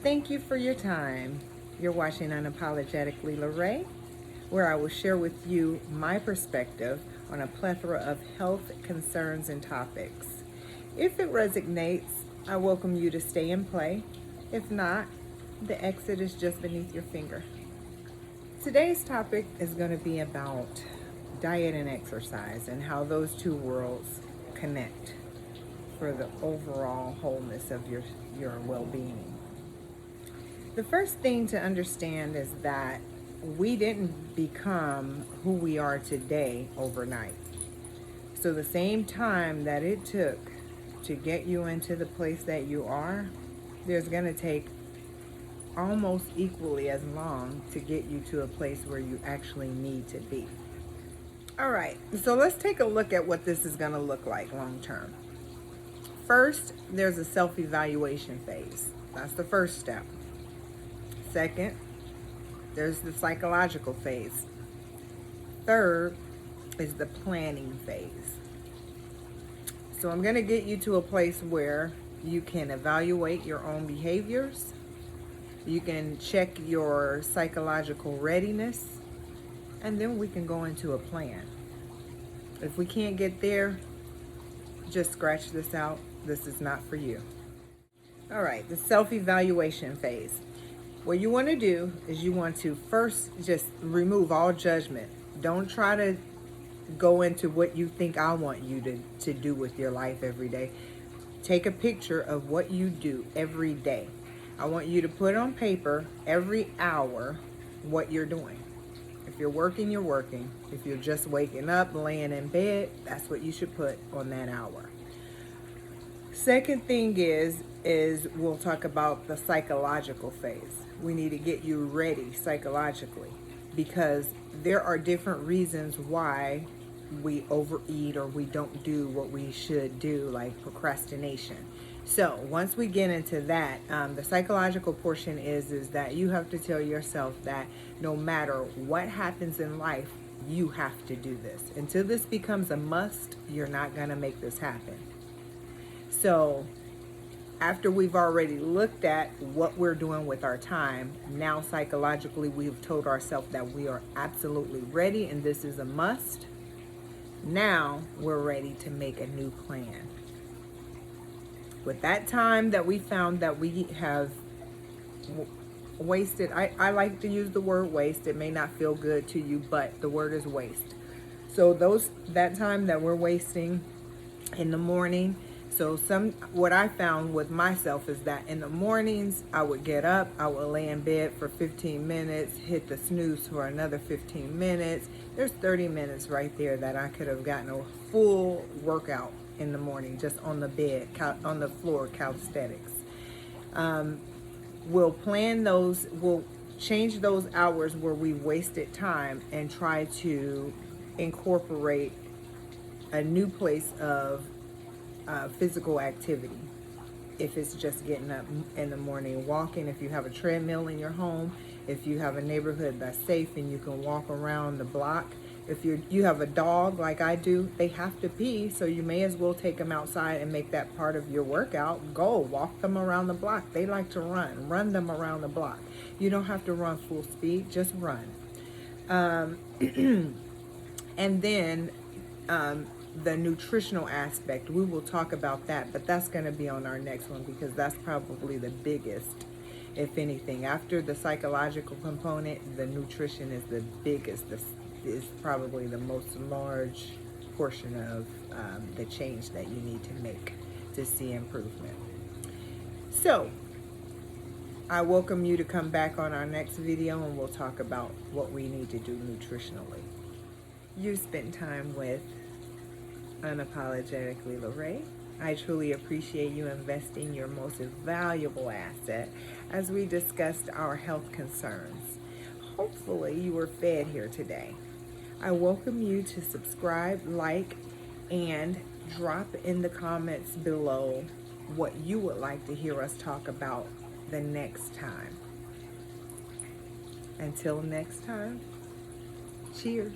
Thank you for your time. You're watching Unapologetically LaRae, where I will share with you my perspective on a plethora of health concerns and topics. If it resonates, I welcome you to stay and play. If not, the exit is just beneath your finger. Today's topic is going to be about diet and exercise and how those two worlds connect for the overall wholeness of your well-being. The first thing to understand is that we didn't become who we are today overnight. So the same time that it took to get you into the place that you are, there's going to take almost equally as long to get you to a place where you actually need to be. All right, so let's take a look at what this is going to look like long term. First, there's a self-evaluation phase. That's the first step. Second, there's the psychological phase. Third is the planning phase. So I'm going to get you to a place where you can evaluate your own behaviors. You can check your psychological readiness, and then we can go into a plan. If we can't get there, just scratch this out. This is not for you. All right, the self-evaluation phase. What you want to do is you want to first just remove all judgment. Don't try to go into what you think I want you to do with your life every day. Take a picture of what you do every day. I want you to put on paper every hour what you're doing. If you're working, you're working. If you're just waking up, laying in bed, that's what you should put on that hour. Second thing is we'll talk about the psychological phase. We need to get you ready psychologically, because there are different reasons why we overeat or we don't do what we should do, like procrastination. So once we get into that, the psychological portion is that you have to tell yourself that no matter what happens in life, you have to do this. Until this becomes a must, you're not going to make this happen. So after we've already looked at what we're doing with our time, now psychologically we've told ourselves that we are absolutely ready and this is a must. Now we're ready to make a new plan. With that time that we found that we have wasted, I like to use the word waste. It may not feel good to you, but the word is waste. So that time that we're wasting in the morning. So what I found with myself is that in the mornings, I would get up, I would lay in bed for 15 minutes, hit the snooze for another 15 minutes. There's 30 minutes right there that I could have gotten a full workout in the morning, just on the bed, on the floor, calisthenics. We'll plan those, we'll change those hours where we wasted time and try to incorporate a new place of physical activity. If it's just getting up in the morning, walking, if you have a treadmill in your home, if you have a neighborhood that's safe and you can walk around the block. If you have a dog like I do, they have to pee, so you may as well take them outside and make that part of your workout. Go walk them around the block. They like to run them around the block. You don't have to run full speed, just run. And then the nutritional aspect, we will talk about that, but that's going to be on our next one, because that's probably the biggest, if anything. After the psychological component, the nutrition is the biggest. This is probably the most large portion of the change that you need to make to see improvement. So I welcome you to come back on our next video and we'll talk about what we need to do nutritionally. You spent time with Unapologetically LaRae. I truly appreciate you investing your most valuable asset as we discussed our health concerns. Hopefully you were fed here today. I welcome you to subscribe, like, and drop in the comments below what you would like to hear us talk about the next time. Until next time, cheers.